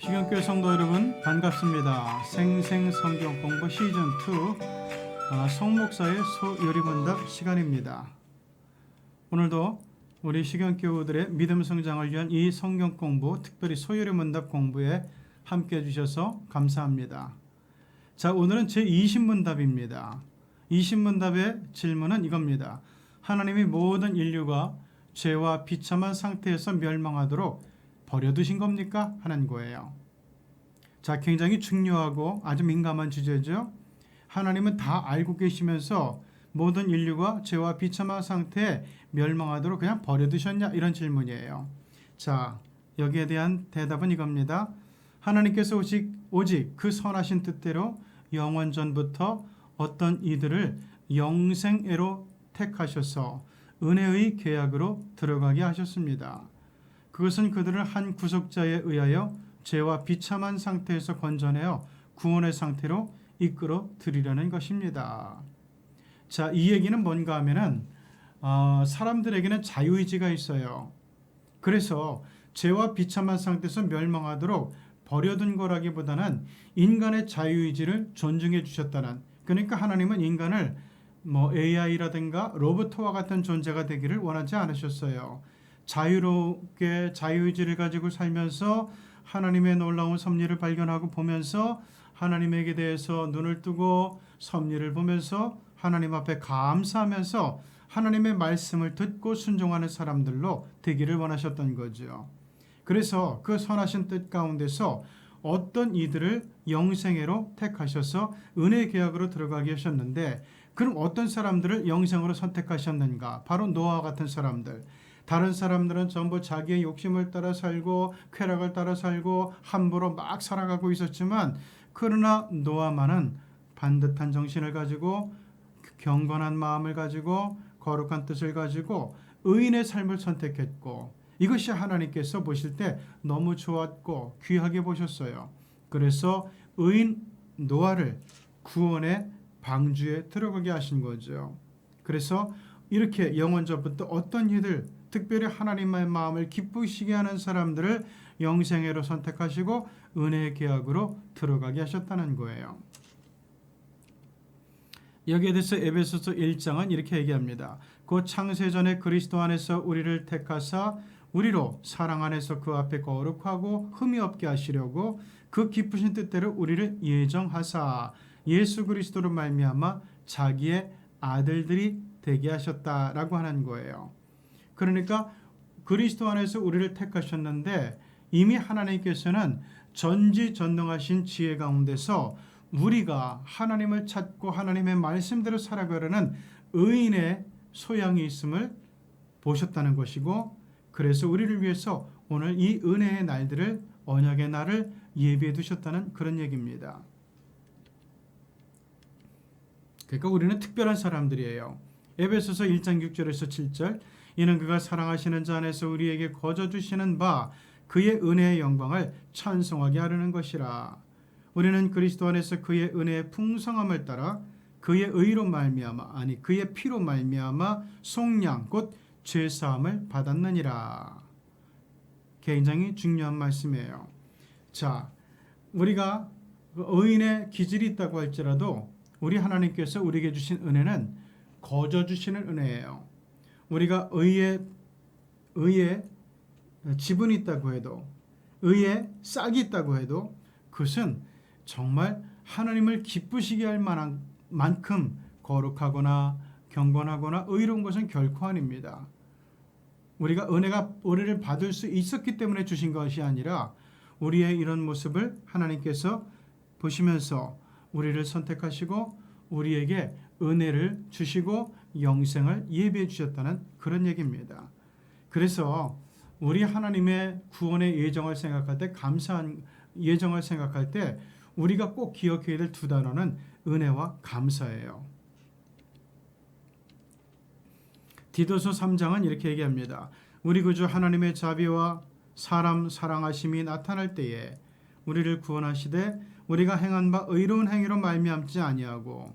시경교회 성도 여러분 반갑습니다. 생생성경 공부 시즌2 성목사의 소요리문답 시간입니다. 오늘도 우리 시경교우들의 믿음 성장을 위한 이 성경 공부, 특별히 소요리문답 공부에 함께 해주셔서 감사합니다. 자, 오늘은 제20문답입니다. 20문답의 질문은 이겁니다. 하나님이 모든 인류가 죄와 비참한 상태에서 멸망하도록 버려두신 겁니까? 하는 거예요. 자, 굉장히 중요하고 아주 민감한 주제죠. 하나님은 다 알고 계시면서 모든 인류가 죄와 비참한 상태에 멸망하도록 그냥 버려두셨냐? 이런 질문이에요. 자, 여기에 대한 대답은 이겁니다. 하나님께서 오직 그 선하신 뜻대로 영원전부터 어떤 이들을 영생애로 택하셔서 은혜의 계약으로 들어가게 하셨습니다. 그것은 그들을 한 구속자에 의하여 죄와 비참한 상태에서 건져내어 구원의 상태로 이끌어 드리려는 것입니다. 자, 이 얘기는 뭔가 하면은 사람들에게는 자유의지가 있어요. 그래서 죄와 비참한 상태에서 멸망하도록 버려둔 거라기보다는 인간의 자유의지를 존중해 주셨다는, 그러니까 하나님은 인간을 AI라든가 로봇과 같은 존재가 되기를 원하지 않으셨어요. 자유롭게 자유의지를 가지고 살면서 하나님의 놀라운 섭리를 발견하고 보면서 하나님에게 대해서 눈을 뜨고 섭리를 보면서 하나님 앞에 감사하면서 하나님의 말씀을 듣고 순종하는 사람들로 되기를 원하셨던 거죠. 그래서 그 선하신 뜻 가운데서 어떤 이들을 영생애로 택하셔서 은혜의 계약으로 들어가게 하셨는데, 그럼 어떤 사람들을 영생으로 선택하셨는가? 바로 노아와 같은 사람들. 다른 사람들은 전부 자기의 욕심을 따라 살고 쾌락을 따라 살고 함부로 막 살아가고 있었지만, 그러나 노아만은 반듯한 정신을 가지고 경건한 마음을 가지고 거룩한 뜻을 가지고 의인의 삶을 선택했고, 이것이 하나님께서 보실 때 너무 좋았고 귀하게 보셨어요. 그래서 의인 노아를 구원의 방주에 들어가게 하신 거죠. 그래서 이렇게 영원전부터 어떤 이들, 특별히 하나님의 마음을 기쁘시게 하는 사람들을 영생애로 선택하시고 은혜의 계약으로 들어가게 하셨다는 거예요. 여기에 대해서 에베소서 1장은 이렇게 얘기합니다. 곧 창세전에 그리스도 안에서 우리를 택하사 우리로 사랑 안에서 그 앞에 거룩하고 흠이 없게 하시려고 그 기쁘신 뜻대로 우리를 예정하사 예수 그리스도로 말미암아 자기의 아들들이 되게 하셨다라고 하는 거예요. 그러니까 그리스도 안에서 우리를 택하셨는데, 이미 하나님께서는 전지전능하신 지혜 가운데서 우리가 하나님을 찾고 하나님의 말씀대로 살아가려는 의인의 소양이 있음을 보셨다는 것이고, 그래서 우리를 위해서 오늘 이 은혜의 날들을, 언약의 날을 예비해 두셨다는 그런 얘기입니다. 그러니까 우리는 특별한 사람들이에요. 에베소서 1장 6절에서 7절, 이는 그가 사랑하시는 자 안에서 우리에게 거저 주시는 바 그의 은혜의 영광을 찬송하게 하려는 것이라. 우리는 그리스도 안에서 그의 은혜의 풍성함을 따라 그의 의로 말미암아, 아니 그의 피로 말미암아 속량 곧 죄사함을 받았느니라. 굉장히 중요한 말씀이에요. 자, 우리가 의인의 기질이 있다고 할지라도 우리 하나님께서 우리에게 주신 은혜는 거저 주시는 은혜예요. 우리가 의의 지분이 있다고 해도, 의의 싹이 있다고 해도 그것은 정말 하나님을 기쁘시게 할 만큼 거룩하거나 경건하거나 의로운 것은 결코 아닙니다. 우리가 은혜를 받을 수 있었기 때문에 주신 것이 아니라 우리의 이런 모습을 하나님께서 보시면서 우리를 선택하시고 우리에게 은혜를 주시고 영생을 예비해 주셨다는 그런 얘기입니다. 그래서 우리 하나님의 구원의 예정을 생각할 때, 감사한 예정을 생각할 때 우리가 꼭 기억해야 될 두 단어는 은혜와 감사예요. 디도서 3장은 이렇게 얘기합니다. 우리 구주 하나님의 자비와 사람 사랑하심이 나타날 때에 우리를 구원하시되 우리가 행한 바 의로운 행위로 말미암지 아니하고,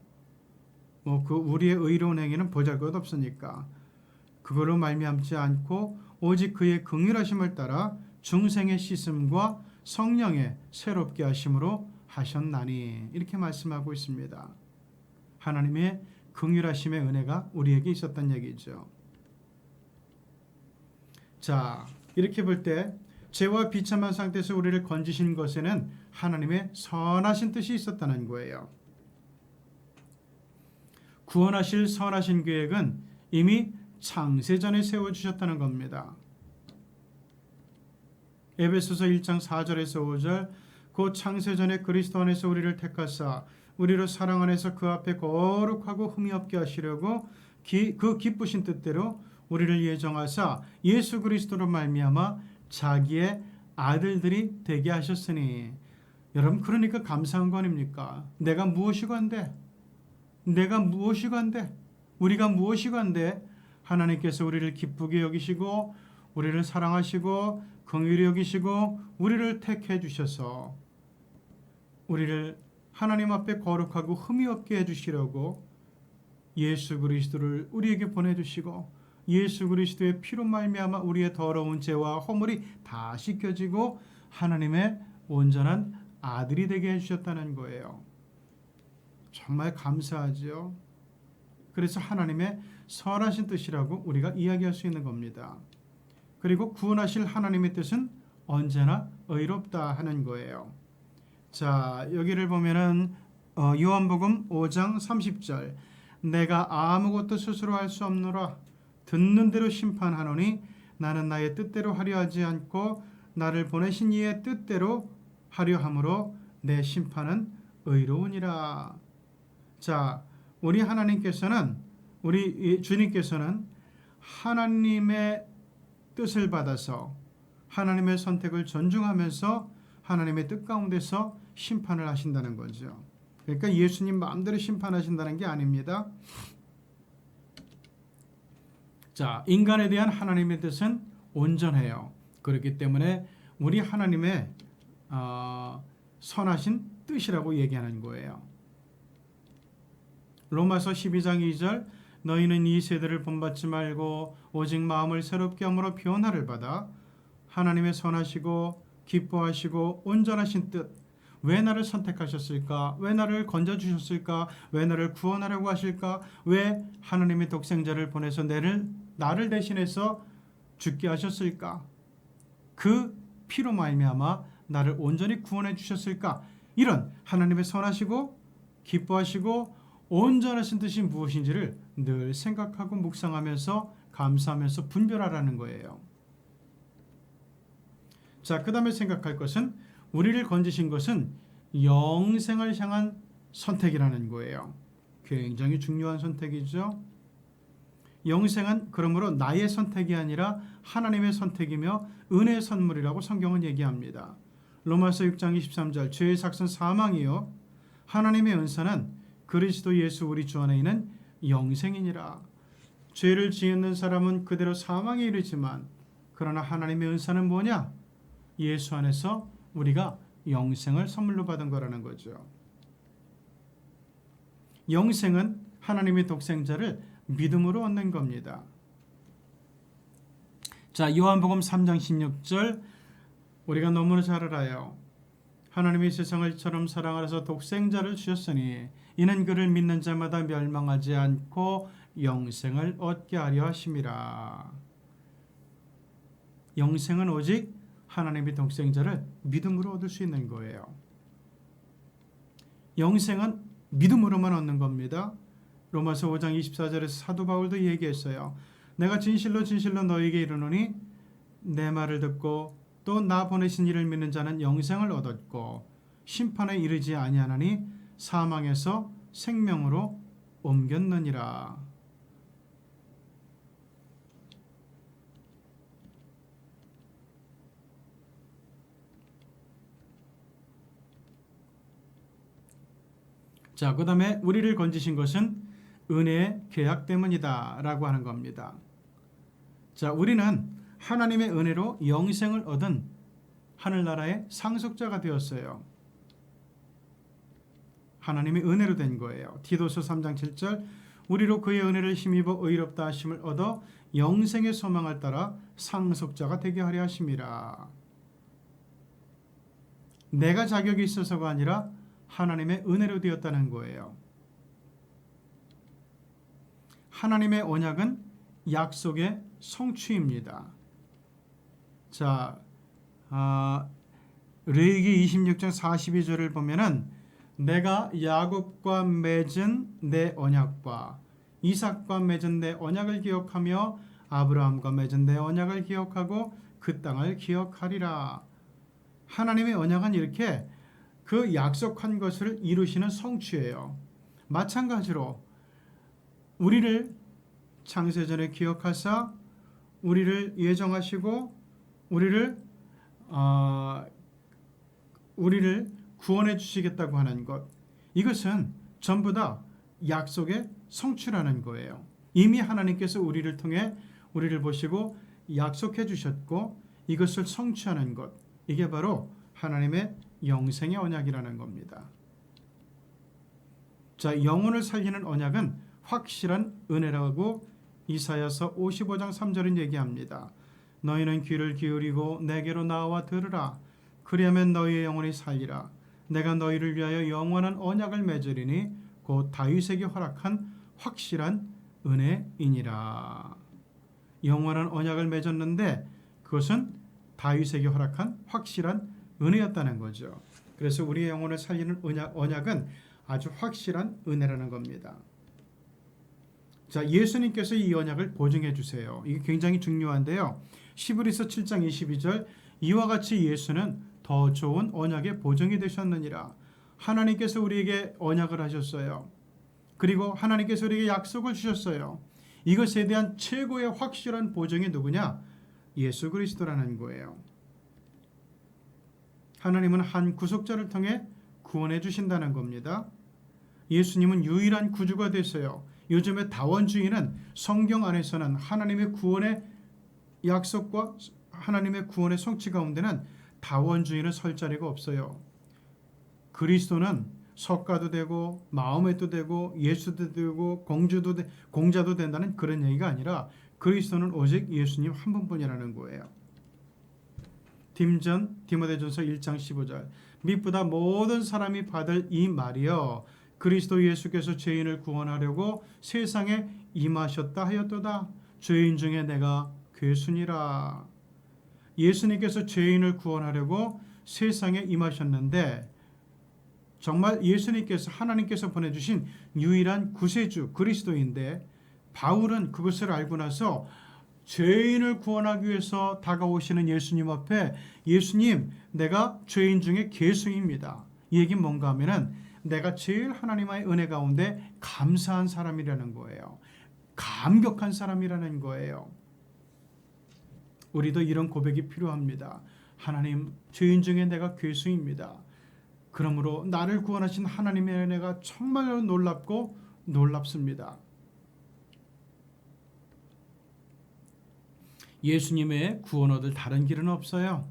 그 우리의 의로운 행위는 보잘것없으니까 그걸로 말미암지 않고 오직 그의 긍휼하심을 따라 중생의 씻음과 성령의 새롭게 하심으로 하셨나니 이렇게 말씀하고 있습니다. 하나님의 긍휼하심의 은혜가 우리에게 있었던 얘기죠. 자, 이렇게 볼 때 죄와 비참한 상태에서 우리를 건지신 것에는 하나님의 선하신 뜻이 있었다는 거예요. 구원하실 선하신 계획은 이미 창세전에 세워주셨다는 겁니다. 에베소서 1장 4절에서 5절 곧 창세전에 그리스도 안에서 우리를 택하사 우리로 사랑 안에서 그 앞에 거룩하고 흠이 없게 하시려고 그 기쁘신 뜻대로 우리를 예정하사 예수 그리스도로 말미암아 자기의 아들들이 되게 하셨으니 여러분 그러니까 감사한 거 아닙니까? 내가 무엇이고 한데 우리가 무엇이고 한데 하나님께서 우리를 기쁘게 여기시고 우리를 사랑하시고 긍휼히 여기시고 우리를 택해 주셔서 우리를 하나님 앞에 거룩하고 흠이 없게 해주시려고 예수 그리스도를 우리에게 보내주시고 예수 그리스도의 피로 말미암아 우리의 더러운 죄와 허물이 다 씻겨지고 하나님의 온전한 아들이 되게 해주셨다는 거예요. 정말 감사하죠. 그래서 하나님의 선하신 뜻이라고 우리가 이야기할 수 있는 겁니다. 그리고 구원하실 하나님의 뜻은 언제나 의롭다 하는 거예요. 자, 여기를 보면은 요한복음 5장 30절 내가 아무것도 스스로 할 수 없노라 듣는 대로 심판하노니 나는 나의 뜻대로 하려 하지 않고 나를 보내신 이의 뜻대로 하려 함으로 내 심판은 의로우니라. 자, 우리 하나님께서는 우리 주님께서는 하나님의 뜻을 받아서 하나님의 선택을 존중하면서 하나님의 뜻 가운데서 심판을 하신다는 거죠. 그러니까 예수님 마음대로 심판하신다는 게 아닙니다. 자, 인간에 대한 하나님의 뜻은 온전해요. 그렇기 때문에 우리 하나님의 선하신 뜻이라고 얘기하는 거예요. 로마서 12장 2절 너희는 이 세대를 본받지 말고 오직 마음을 새롭게 함으로 변화를 받아 하나님의 선하시고 기뻐하시고 온전하신 뜻 왜 나를 선택하셨을까? 왜 나를 건져주셨을까? 왜 나를 구원하려고 하실까? 왜 하나님의 독생자를 보내서 나를 대신해서 죽게 하셨을까? 그 피로 말미암아 나를 온전히 구원해 주셨을까? 이런 하나님의 선하시고 기뻐하시고 온전하신 뜻이 무엇인지를 늘 생각하고 묵상하면서 감사하면서 분별하라는 거예요. 자, 그 다음에 생각할 것은 우리를 건지신 것은 영생을 향한 선택이라는 거예요. 굉장히 중요한 선택이죠. 영생은 그러므로 나의 선택이 아니라 하나님의 선택이며 은혜의 선물이라고 성경은 얘기합니다. 로마서 6장 23절 죄의 삭은 사망이요 하나님의 은사는 그리스도 예수 우리 주 안에 있는 영생이니라. 죄를 지은 사람은 그대로 사망에 이르지만 그러나 하나님의 은사는 뭐냐? 예수 안에서 우리가 영생을 선물로 받은 거라는 거죠. 영생은 하나님의 독생자를 믿음으로 얻는 겁니다. 자, 요한복음 3장 16절 우리가 너무나 잘 알아요. 하나님이 세상을 이처럼 사랑하셔서 독생자를 주셨으니 이는 그를 믿는 자마다 멸망하지 않고 영생을 얻게 하려 하심이라. 영생은 오직 하나님의 독생자를 믿음으로 얻을 수 있는 거예요. 영생은 믿음으로만 얻는 겁니다. 로마서 5장 24절에서 사도 바울도 얘기했어요. 내가 진실로 진실로 너에게 이르노니 내 말을 듣고 또 나 보내신 이를 믿는 자는 영생을 얻었고 심판에 이르지 아니하나니 사망에서 생명으로 옮겼느니라. 자, 그 다음에 우리를 건지신 것은 은혜의 계약 때문이다 라고 하는 겁니다. 자, 우리는 하나님의 은혜로 영생을 얻은 하늘나라의 상속자가 되었어요. 하나님의 은혜로 된 거예요. 디도서 3장 7절 우리로 그의 은혜를 힘입어 의롭다 하심을 얻어 영생의 소망을 따라 상속자가 되게 하려 하심이라. 내가 자격이 있어서가 아니라 하나님의 은혜로 되었다는 거예요. 하나님의 언약은 약속의 성취입니다. 자, 레위기 26장 42절을 보면은 내가 야곱과 맺은 내 언약과 이삭과 맺은 내 언약을 기억하며 아브라함과 맺은 내 언약을 기억하고 그 땅을 기억하리라. 하나님의 언약은 이렇게 그 약속한 것을 이루시는 성취예요. 마찬가지로 우리를 창세전에 기억하사 우리를 예정하시고 우리를 구원해 주시겠다고 하는 것, 이것은 전부 다 약속의 성취라는 거예요. 이미 하나님께서 우리를 통해 우리를 보시고 약속해 주셨고 이것을 성취하는 것, 이게 바로 하나님의 영생의 언약이라는 겁니다. 자, 영혼을 살리는 언약은 확실한 은혜라고 이사야서 55장 3절은 얘기합니다. 너희는 귀를 기울이고 내게로 나와 들으라. 그리하면 너희의 영혼이 살리라. 내가 너희를 위하여 영원한 언약을 맺으리니 곧 다윗에게 허락한 확실한 은혜이니라. 영원한 언약을 맺었는데 그것은 다윗에게 허락한 확실한 은혜였다는 거죠. 그래서 우리의 영혼을 살리는 언약은 아주 확실한 은혜라는 겁니다. 자, 예수님께서 이 언약을 보증해 주세요. 이게 굉장히 중요한데요. 히브리서 7장 22절, 이와 같이 예수는 더 좋은 언약의 보증이 되셨느니라. 하나님께서 우리에게 언약을 하셨어요. 그리고 하나님께서 우리에게 약속을 주셨어요. 이것에 대한 최고의 확실한 보증이 누구냐? 예수 그리스도라는 거예요. 하나님은 한 구속자를 통해 구원해 주신다는 겁니다. 예수님은 유일한 구주가 되세요. 요즘에 다원주의는 성경 안에서는 하나님의 구원의 약속과 하나님의 구원의 성취 가운데는 다원주의는 설 자리가 없어요. 그리스도는 석가도 되고 마호메도 되고 예수도 되고 공자도 된다는 그런 얘기가 아니라 그리스도는 오직 예수님 한 분뿐이라는 거예요. 디모데전서 1장 15절, 밑보다 모든 사람이 받을 이 말이여 그리스도 예수께서 죄인을 구원하려고 세상에 임하셨다 하였도다. 죄인 중에 내가 괴순이라. 예수님께서 죄인을 구원하려고 세상에 임하셨는데 정말 예수님께서 하나님께서 보내주신 유일한 구세주 그리스도인데 바울은 그것을 알고 나서 죄인을 구원하기 위해서 다가오시는 예수님 앞에 예수님, 내가 죄인 중에 괴수입니다. 이 얘기는 뭔가 하면은 내가 제일 하나님의 은혜 가운데 감사한 사람이라는 거예요. 감격한 사람이라는 거예요. 우리도 이런 고백이 필요합니다. 하나님, 죄인 중에 내가 괴수입니다. 그러므로 나를 구원하신 하나님의 은혜가 정말로 놀랍고 놀랍습니다. 예수님의 구원 얻을 다른 길은 없어요.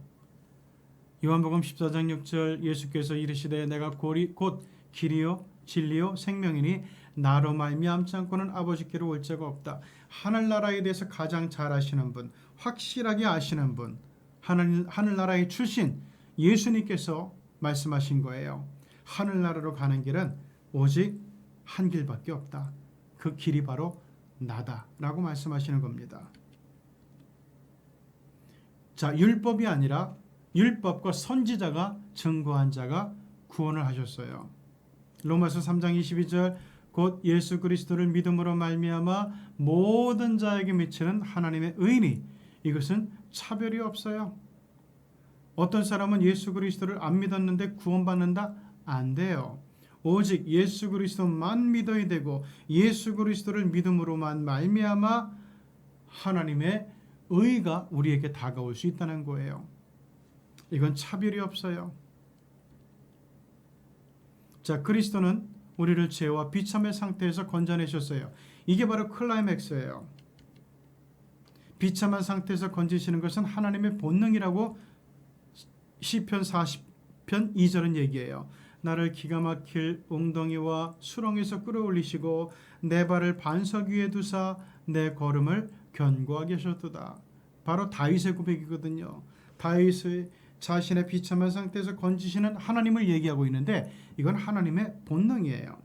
요한복음 14장 6절, 예수께서 이르시되 내가 곧 길이요 진리요 생명이니 나로 말미암지 않고는 아버지께로 올 자가 없다. 하늘나라에 대해서 가장 잘 아시는 분, 확실하게 아시는 분, 하늘나라의 출신 예수님께서 말씀하신 거예요. 하늘나라로 가는 길은 오직 한 길밖에 없다. 그 길이 바로 나다라고 말씀하시는 겁니다. 자, 율법이 아니라 율법과 선지자가 증거한 자가 구원을 하셨어요. 로마서 3장 22절, 곧 예수 그리스도를 믿음으로 말미암아 모든 자에게 미치는 하나님의 의니 이것은 차별이 없어요. 어떤 사람은 예수 그리스도를 안 믿었는데 구원받는다? 안 돼요. 오직 예수 그리스도만 믿어야 되고 예수 그리스도를 믿음으로만 말미암아 하나님의 의가 우리에게 다가올 수 있다는 거예요. 이건 차별이 없어요. 자, 그리스도는 우리를 죄와 비참의 상태에서 건져내셨어요. 이게 바로 클라이맥스예요. 비참한 상태에서 건지시는 것은 하나님의 본능이라고 시편 40편 2절은 얘기해요. 나를 기가 막힐 웅덩이와 수렁에서 끌어올리시고 내 발을 반석 위에 두사 내 걸음을 견고하게 하셨도다. 바로 다윗의 고백이거든요. 다윗의 자신의 비참한 상태에서 건지시는 하나님을 얘기하고 있는데 이건 하나님의 본능이에요.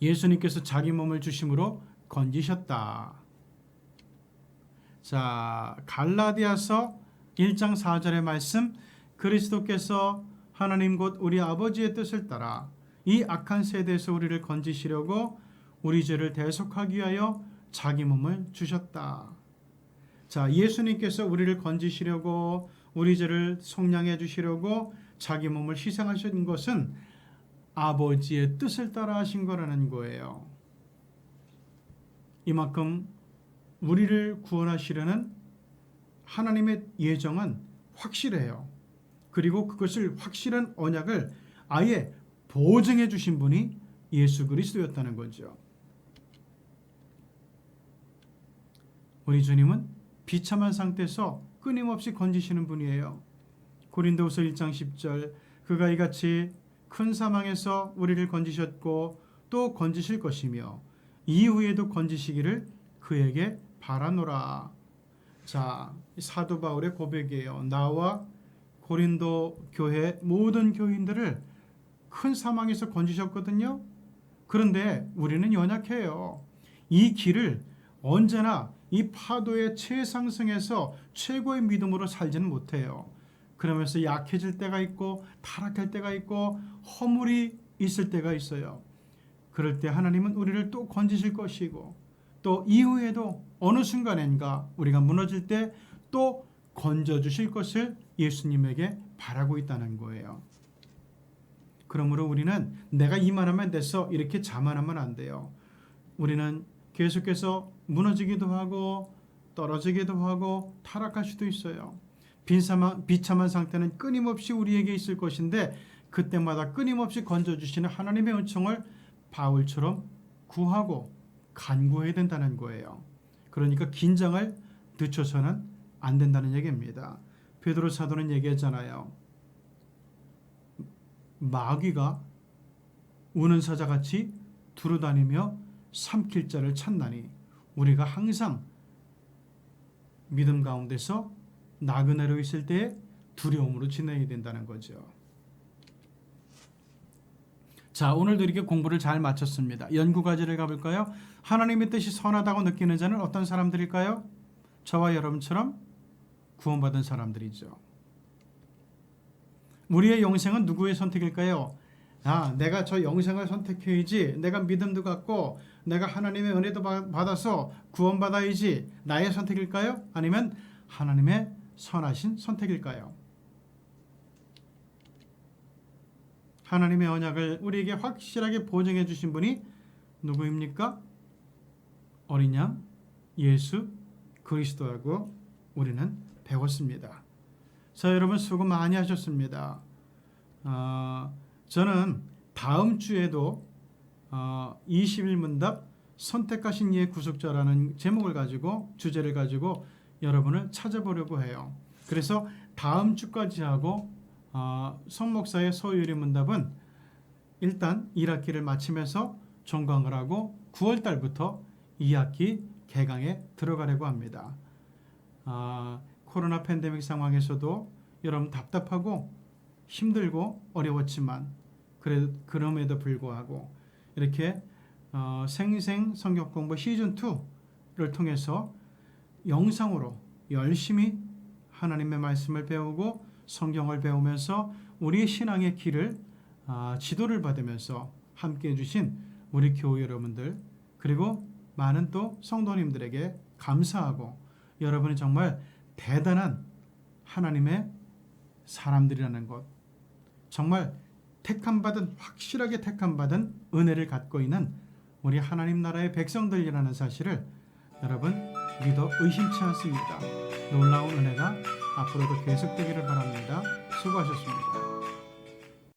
예수님께서 자기 몸을 주심으로 건지셨다. 자, 갈라디아서 1장 4절의 말씀, 그리스도께서 하나님 곧 우리 아버지의 뜻을 따라 이 악한 세대에서 우리를 건지시려고 우리 죄를 대속하기 위하여 자기 몸을 주셨다. 자, 예수님께서 우리를 건지시려고 우리 죄를 속량해 주시려고 자기 몸을 희생하신 것은 아버지의 뜻을 따라 하신 거라는 거예요. 이만큼 우리를 구원하시려는 하나님의 예정은 확실해요. 그리고 그것을 확실한 언약을 아예 보증해 주신 분이 예수 그리스도였다는 거죠. 우리 주님은 비참한 상태에서 끊임없이 건지시는 분이에요. 고린도후서 1장 10절, 그가 이같이 큰 사망에서 우리를 건지셨고 또 건지실 것이며 이후에도 건지시기를 그에게 바라노라. 자, 사도 바울의 고백이에요. 나와 고린도 교회 모든 교인들을 큰 사망에서 건지셨거든요. 그런데 우리는 연약해요. 이 길을 언제나 이 파도의 최상승에서 최고의 믿음으로 살지는 못해요. 그러면서 약해질 때가 있고 타락할 때가 있고 허물이 있을 때가 있어요. 그럴 때 하나님은 우리를 또 건지실 것이고 또 이후에도 어느 순간인가 우리가 무너질 때 또 건져주실 것을 예수님에게 바라고 있다는 거예요. 그러므로 우리는 내가 이만하면 됐어 이렇게 자만하면 안 돼요. 우리는 계속해서 무너지기도 하고 떨어지기도 하고 타락할 수도 있어요. 비참한 상태는 끊임없이 우리에게 있을 것인데 그때마다 끊임없이 건져주시는 하나님의 은총을 바울처럼 구하고 간구해야 된다는 거예요. 그러니까 긴장을 늦춰서는 안 된다는 얘기입니다. 베드로 사도는 얘기했잖아요. 마귀가 우는 사자같이 두루다니며 삼킬 자를 찾나니 우리가 항상 믿음 가운데서 나그네로 있을 때에 두려움으로 지내야 된다는 거죠. 자, 오늘도 이렇게 공부를 잘 마쳤습니다. 연구과제를 가볼까요? 하나님의 뜻이 선하다고 느끼는 자는 어떤 사람들일까요? 저와 여러분처럼 구원받은 사람들이죠. 우리의 영생은 누구의 선택일까요? 내가 저 영생을 선택해야지, 내가 믿음도 갖고 내가 하나님의 은혜도 받아서 구원받아야지, 나의 선택일까요? 아니면 하나님의 선하신 선택일까요? 하나님의 언약을 우리에게 확실하게 보증해 주신 분이 누구입니까? 어린 양 예수 그리스도라고 우리는 배웠습니다. 자, 여러분 수고 많이 하셨습니다. 저는 다음 주에도 21문답 선택하신 이의 구속자라는 제목을 가지고 주제를 가지고 여러분을 찾아보려고 해요. 그래서 다음 주까지 하고 성목사의 소유리 문답은 일단 1학기를 마치면서 종강을 하고 9월 달부터 2학기 개강에 들어가려고 합니다. 코로나 팬데믹 상황에서도 여러분 답답하고 힘들고 어려웠지만 그럼에도 불구하고 이렇게 생생 성경 공부 시즌2를 통해서 영상으로 열심히 하나님의 말씀을 배우고 성경을 배우면서 우리의 신앙의 길을 지도를 받으면서 함께해 주신 우리 교우 여러분들 그리고 많은 또 성도님들에게 감사하고 여러분이 정말 대단한 하나님의 사람들이라는 것, 정말 확실하게 택함받은 은혜를 갖고 있는 우리 하나님 나라의 백성들이라는 사실을 여러분 믿어 의심치 않습니다. 놀라운 은혜가 앞으로도 계속되기를 바랍니다. 수고하셨습니다.